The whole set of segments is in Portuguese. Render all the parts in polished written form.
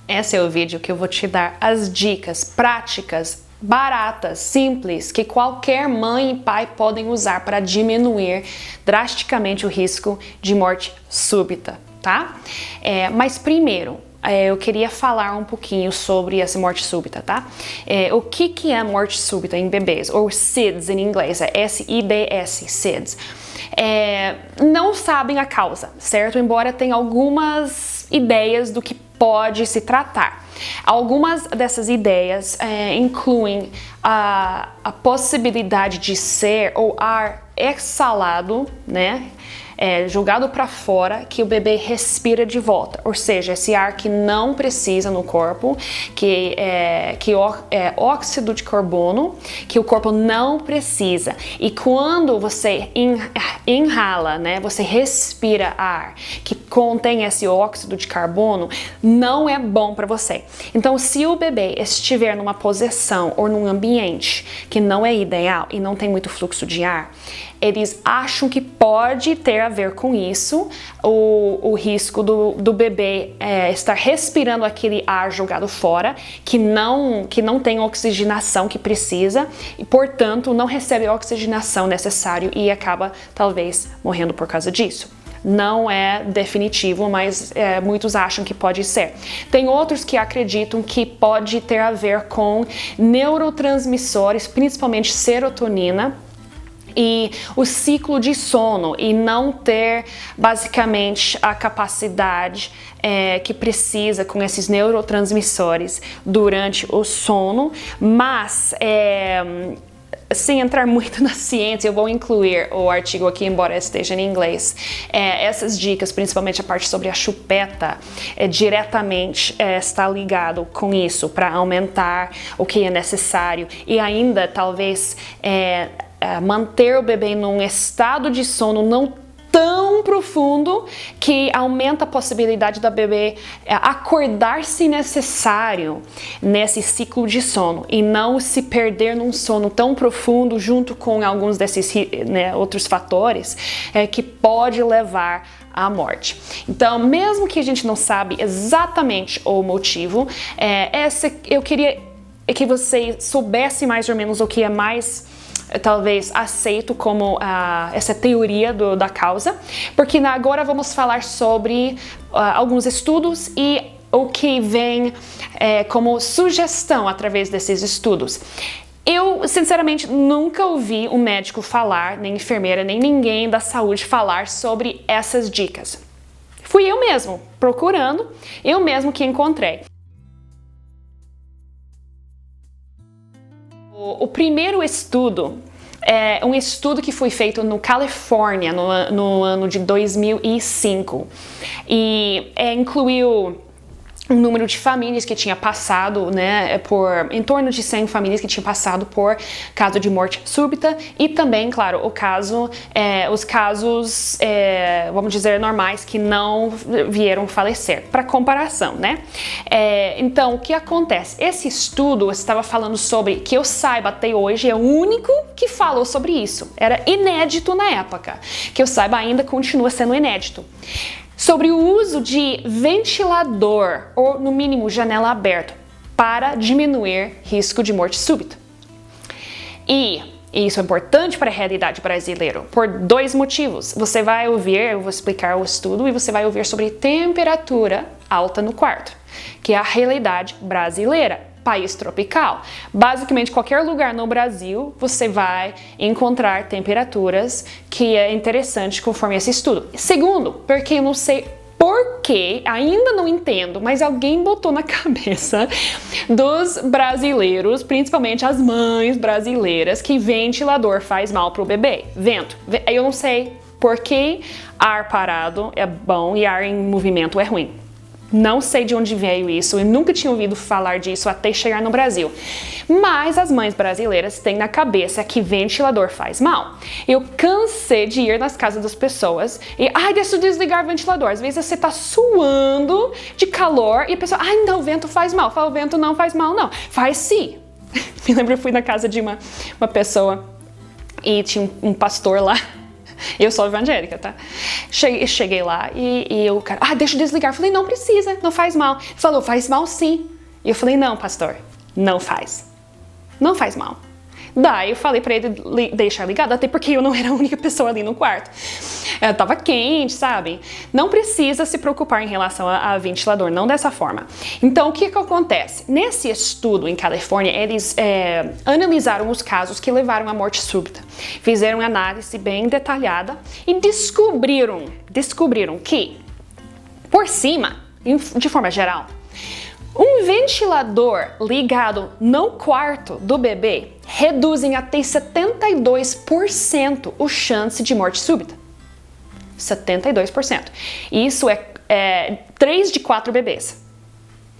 Esse é o vídeo que eu vou te dar as dicas práticas, baratas, simples, que qualquer mãe e pai podem usar para diminuir drasticamente o risco de morte súbita, tá? Mas primeiro, eu queria falar um pouquinho sobre essa morte súbita, tá? O que é morte súbita em bebês? Ou SIDS em inglês, é S-I-D-S, SIDS. Não sabem a causa, certo? Embora tenham algumas ideias do que pode se tratar. Algumas dessas ideias incluem a possibilidade de ser o ar exhalado, né? Jogado para fora, que o bebê respira de volta, ou seja, esse ar que não precisa no corpo, que é óxido de carbono, que o corpo não precisa. E quando você inala, né, você respira ar que contém esse óxido de carbono, não é bom para você. Então, se o bebê estiver numa posição ou num ambiente que não é ideal e não tem muito fluxo de ar, eles acham que pode ter a ver com isso, o risco do bebê estar respirando aquele ar jogado fora, que não tem a oxigenação que precisa e, portanto, não recebe a oxigenação necessária e acaba, talvez, morrendo por causa disso. Não é definitivo, mas muitos acham que pode ser. Tem outros que acreditam que pode ter a ver com neurotransmissores, principalmente serotonina, e o ciclo de sono e não ter basicamente a capacidade que precisa com esses neurotransmissores durante o sono, mas sem entrar muito na ciência, eu vou incluir o artigo aqui, embora esteja em inglês. Essas dicas, principalmente a parte sobre a chupeta, diretamente está ligado com isso, para aumentar o que é necessário e ainda talvez manter o bebê num estado de sono não tão profundo que aumenta a possibilidade da bebê acordar se necessário nesse ciclo de sono e não se perder num sono tão profundo junto com alguns desses outros fatores que pode levar à morte. Então, mesmo que a gente não sabe exatamente o motivo, eu queria que você soubesse mais ou menos o que é mais talvez aceito como essa teoria da causa, porque agora vamos falar sobre alguns estudos e o que vem como sugestão através desses estudos. Eu, sinceramente, nunca ouvi um médico falar, nem enfermeira, nem ninguém da saúde falar sobre essas dicas. Fui eu mesmo procurando, eu mesmo que encontrei. O primeiro estudo é um estudo que foi feito no Califórnia no ano de 2005 e incluiu um número de famílias que tinha passado, em torno de 100 famílias que tinham passado por caso de morte súbita e também, claro, os casos, vamos dizer, normais que não vieram falecer, para comparação, né? Então, o que acontece? Esse estudo estava falando sobre, que eu saiba até hoje, é o único que falou sobre isso. Era inédito na época. Que eu saiba, ainda continua sendo inédito. Sobre o uso de ventilador, ou no mínimo janela aberta, para diminuir risco de morte súbita. E isso é importante para a realidade brasileira, por dois motivos. Você vai ouvir, eu vou explicar o estudo, e você vai ouvir sobre temperatura alta no quarto, que é a realidade brasileira. País tropical. Basicamente, qualquer lugar no Brasil, você vai encontrar temperaturas que é interessante conforme esse estudo. Segundo, porque eu não sei porquê, ainda não entendo, mas alguém botou na cabeça dos brasileiros, principalmente as mães brasileiras, que ventilador faz mal pro bebê. Vento. Eu não sei porquê ar parado é bom e ar em movimento é ruim. Não sei de onde veio isso, eu nunca tinha ouvido falar disso até chegar no Brasil. Mas as mães brasileiras têm na cabeça que ventilador faz mal. Eu cansei de ir nas casas das pessoas e, deixa eu desligar o ventilador. Às vezes você tá suando de calor e a pessoa, não, o vento faz mal. Fala, o vento não faz mal, não. Faz sim. Me lembro, eu fui na casa de uma pessoa e tinha um pastor lá. Eu sou evangélica, tá? Cheguei lá e o cara, deixa eu desligar. Eu falei, não precisa, não faz mal. Ele falou, faz mal sim. E eu falei, não, pastor, não faz. Não faz mal. Daí eu falei pra ele deixar ligado, até porque eu não era a única pessoa ali no quarto. Tava quente, sabe? Não precisa se preocupar em relação a ventilador, não dessa forma. Então, o que acontece? Nesse estudo em Califórnia, eles analisaram os casos que levaram à morte súbita. Fizeram uma análise bem detalhada e descobriram que, por cima, de forma geral, um ventilador ligado no quarto do bebê reduz em até 72% a chance de morte súbita. 72%. Isso é 3 de 4 bebês.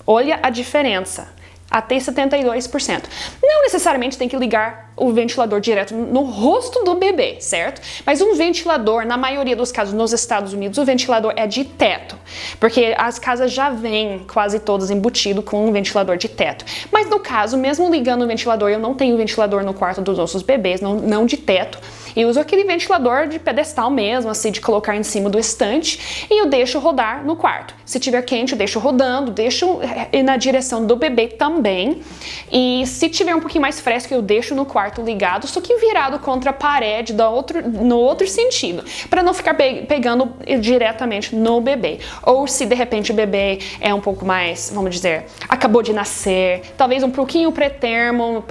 Olha a diferença. Até 72%. Não necessariamente tem que ligar o ventilador direto no rosto do bebê, certo? Mas um ventilador, na maioria dos casos nos Estados Unidos, o ventilador é de teto, porque as casas já vêm quase todas embutido com um ventilador de teto. Mas no caso, mesmo ligando o ventilador, eu não tenho ventilador no quarto dos nossos bebês, não de teto. Eu uso aquele ventilador de pedestal mesmo, assim, de colocar em cima do estante, e eu deixo rodar no quarto. Se tiver quente, eu deixo rodando, deixo na direção do bebê também. E se tiver um pouquinho mais fresco, eu deixo no quarto ligado, só que virado contra a parede no outro sentido, para não ficar pegando diretamente no bebê. Ou se de repente o bebê é um pouco mais, vamos dizer, acabou de nascer, talvez um pouquinho pré-termo,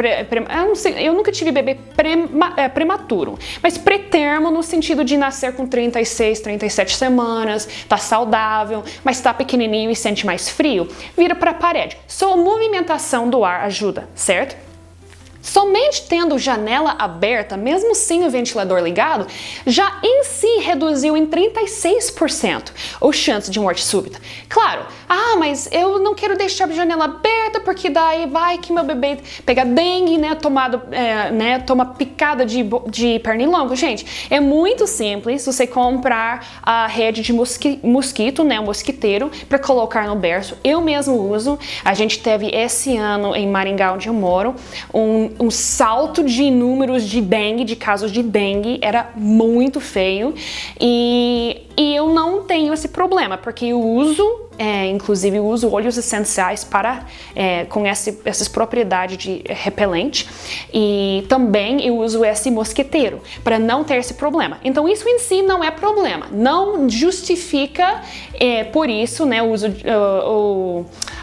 eu nunca tive bebê prematuro, mas pré-termo no sentido de nascer com 36, 37 semanas, tá saudável, mas tá pequenininho e sente mais frio, vira para a parede. Só a movimentação do ar ajuda, certo? Somente tendo janela aberta, mesmo sem o ventilador ligado, já em si reduziu em 36% a chance de morte súbita. Claro, mas eu não quero deixar a janela aberta porque daí vai que meu bebê pega dengue, né, toma picada de pernilongo. Gente, é muito simples você comprar a rede de mosquito, né, um mosquiteiro, para colocar no berço. Eu mesmo uso. A gente teve esse ano em Maringá, onde eu moro, um salto de números de dengue, de casos de dengue, era muito feio e eu não tenho esse problema, porque eu uso, inclusive eu uso óleos essenciais com essas propriedades de repelente, e também eu uso esse mosquiteiro para não ter esse problema. Então isso em si não é problema, não justifica por isso, né, o uso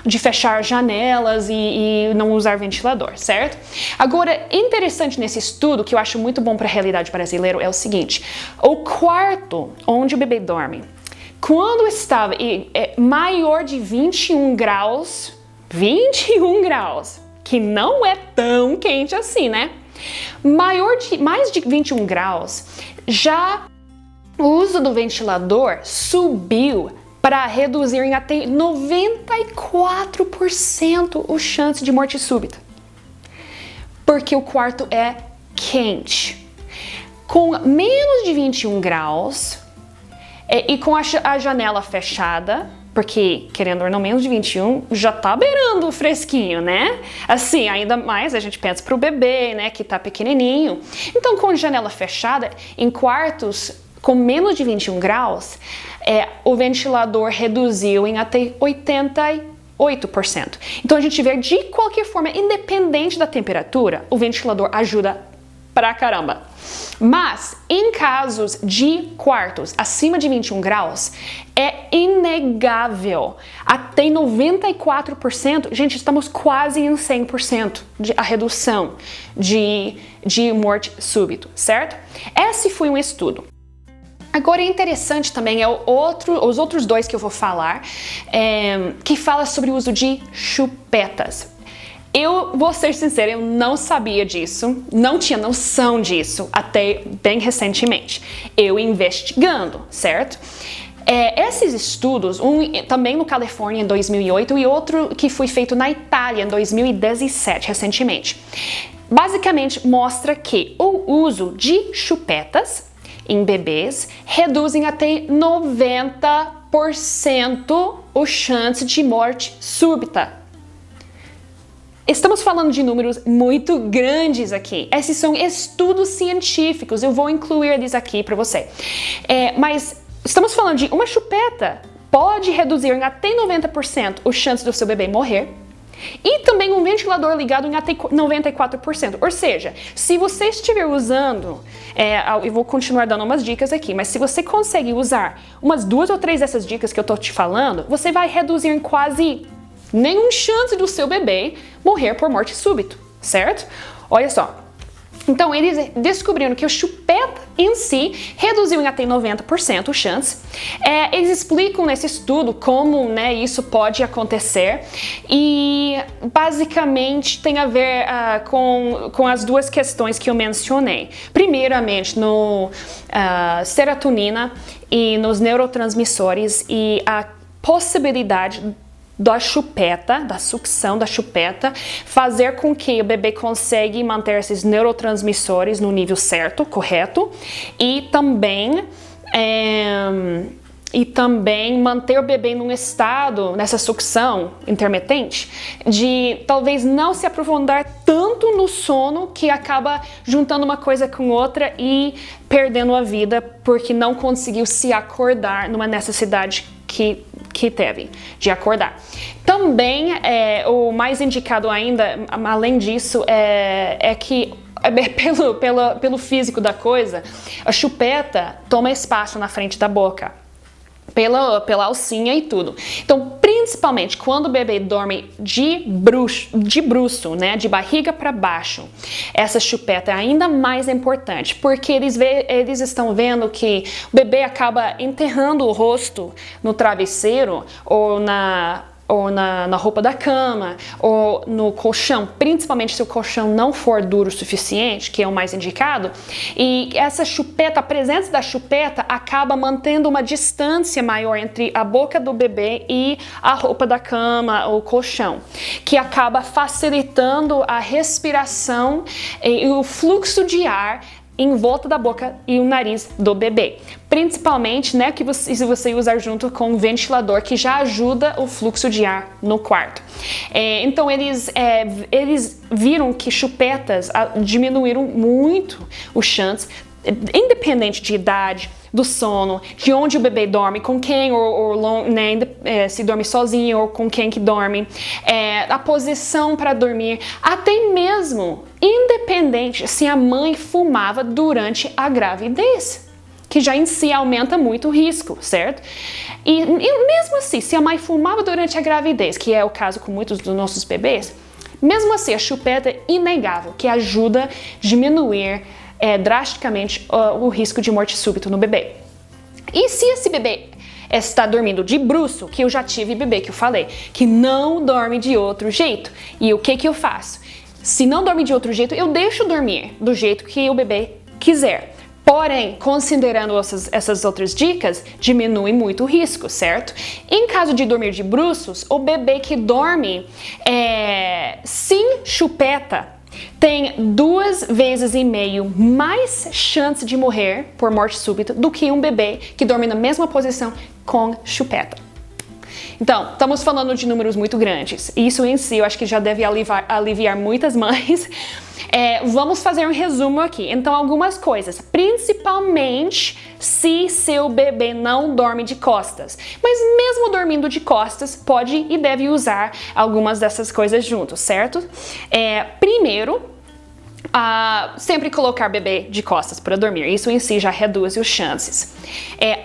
de fechar janelas e não usar ventilador, certo? Agora, interessante nesse estudo, que eu acho muito bom para a realidade brasileira, é o seguinte: o quarto onde o bebê dorme, quando estava maior de 21 graus, que não é tão quente assim, né? Mais de 21 graus, já o uso do ventilador subiu para reduzir em até 94% a chance de morte súbita. Porque o quarto é quente. Com menos de 21 graus e com a janela fechada, porque, querendo ou não, menos de 21 já tá beirando o fresquinho, né? Assim, ainda mais a gente pensa pro bebê, né, que tá pequenininho. Então, com a janela fechada, em quartos com menos de 21 graus, o ventilador reduziu em até 88%. Então a gente vê, de qualquer forma, independente da temperatura, o ventilador ajuda pra caramba. Mas em casos de quartos acima de 21 graus, é inegável. Até 94%, gente, estamos quase em 100% a redução de morte súbita, certo? Esse foi um estudo. Agora é interessante também, os outros dois que eu vou falar, que fala sobre o uso de chupetas. Eu vou ser sincera, eu não sabia disso, não tinha noção disso até bem recentemente. Eu investigando, certo? Esses estudos, também no Califórnia em 2008 e outro que foi feito na Itália em 2017, recentemente, basicamente mostra que o uso de chupetas em bebês reduzem até 90% a chance de morte súbita. Estamos falando de números muito grandes aqui. Esses são estudos científicos, eu vou incluir eles aqui para você. Mas estamos falando de uma chupeta pode reduzir em até 90% os chances do seu bebê morrer. E também um ventilador ligado em até 94%. Ou seja, se você estiver usando, eu vou continuar dando umas dicas aqui, mas se você consegue usar umas 2 ou 3 dessas dicas que eu tô te falando, você vai reduzir em quase nenhuma chance do seu bebê morrer por morte súbita, certo? Olha só. Então, eles descobriram que o chupeta em si reduziu em até 90% as chances. Eles explicam nesse estudo como, né, isso pode acontecer e basicamente tem a ver com as duas questões que eu mencionei. Primeiramente, no serotonina e nos neurotransmissores e a possibilidade da chupeta, da sucção da chupeta, fazer com que o bebê consiga manter esses neurotransmissores no nível certo, correto, e também manter o bebê num estado, nessa sucção intermitente, de talvez não se aprofundar tanto no sono que acaba juntando uma coisa com outra e perdendo a vida porque não conseguiu se acordar numa necessidade que teve de acordar. Também, o mais indicado ainda, além disso, é que pelo físico da coisa, a chupeta toma espaço na frente da boca. Pela alcinha e tudo. Então, principalmente quando o bebê dorme de bruço, né, de barriga para baixo, essa chupeta é ainda mais importante, porque eles estão vendo que o bebê acaba enterrando o rosto no travesseiro ou na roupa da cama, ou no colchão, principalmente se o colchão não for duro o suficiente, que é o mais indicado, e essa chupeta, a presença da chupeta acaba mantendo uma distância maior entre a boca do bebê e a roupa da cama ou colchão, que acaba facilitando a respiração e o fluxo de ar em volta da boca e o nariz do bebê. Principalmente, né, se você usar junto com um ventilador que já ajuda o fluxo de ar no quarto. Então, eles viram que chupetas diminuíram muito os chances, independente de idade, do sono, de onde o bebê dorme, com quem, né, se dorme sozinho ou com quem que dorme, a posição para dormir, até mesmo independente se a mãe fumava durante a gravidez, que já em si aumenta muito o risco, certo? E mesmo assim, se a mãe fumava durante a gravidez, que é o caso com muitos dos nossos bebês, mesmo assim a chupeta é inegável, que ajuda a diminuir drasticamente o risco de morte súbita no bebê. E se esse bebê está dormindo de bruço, que eu já tive bebê que eu falei, que não dorme de outro jeito, e o que eu faço? Se não dorme de outro jeito, eu deixo dormir do jeito que o bebê quiser. Porém, considerando essas outras dicas, diminui muito o risco, certo? Em caso de dormir de bruços, o bebê que dorme sem chupeta tem 2,5 vezes mais chance de morrer por morte súbita do que um bebê que dorme na mesma posição com chupeta. Então, estamos falando de números muito grandes. Isso em si eu acho que já deve aliviar muitas mães. Vamos fazer um resumo aqui. Então, algumas coisas, principalmente se seu bebê não dorme de costas. Mas mesmo dormindo de costas, pode e deve usar algumas dessas coisas juntos, certo? Primeiro, sempre colocar bebê de costas para dormir. Isso em si já reduz as chances.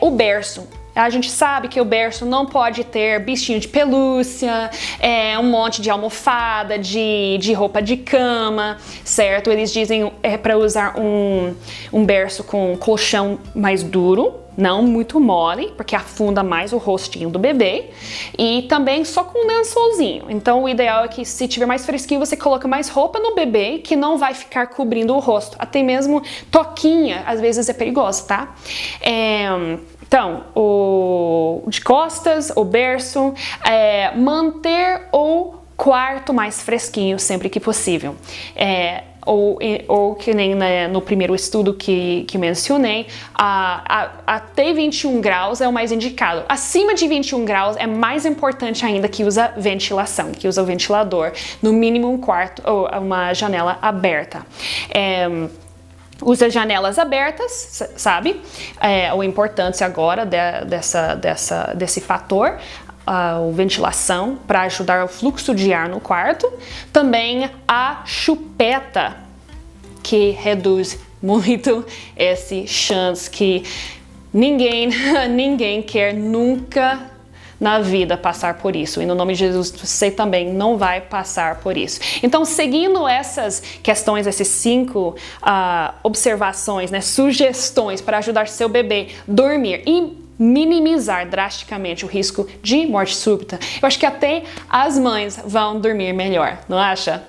O berço. A gente sabe que o berço não pode ter bichinho de pelúcia, um monte de almofada, de roupa de cama, certo? Eles dizem para usar um berço com colchão mais duro, não muito mole, porque afunda mais o rostinho do bebê, e também só com um lençolzinho. Então o ideal é que se tiver mais fresquinho, você coloca mais roupa no bebê, que não vai ficar cobrindo o rosto. Até mesmo toquinha, às vezes é perigoso, tá? Então, o de costas, o berço, manter o quarto mais fresquinho sempre que possível. ou que nem, né, no primeiro estudo que mencionei, até 21 graus é o mais indicado. Acima de 21 graus é mais importante ainda que usa ventilação, que usa o ventilador, no mínimo um quarto ou uma janela aberta. Usa janelas abertas, sabe? A importância agora desse fator, a ventilação, para ajudar o fluxo de ar no quarto. Também a chupeta, que reduz muito esse chance que ninguém quer nunca na vida passar por isso. E no nome de Jesus, você também não vai passar por isso. Então, seguindo essas questões, esses 5 observações, né, sugestões para ajudar seu bebê a dormir e minimizar drasticamente o risco de morte súbita, eu acho que até as mães vão dormir melhor, não acha?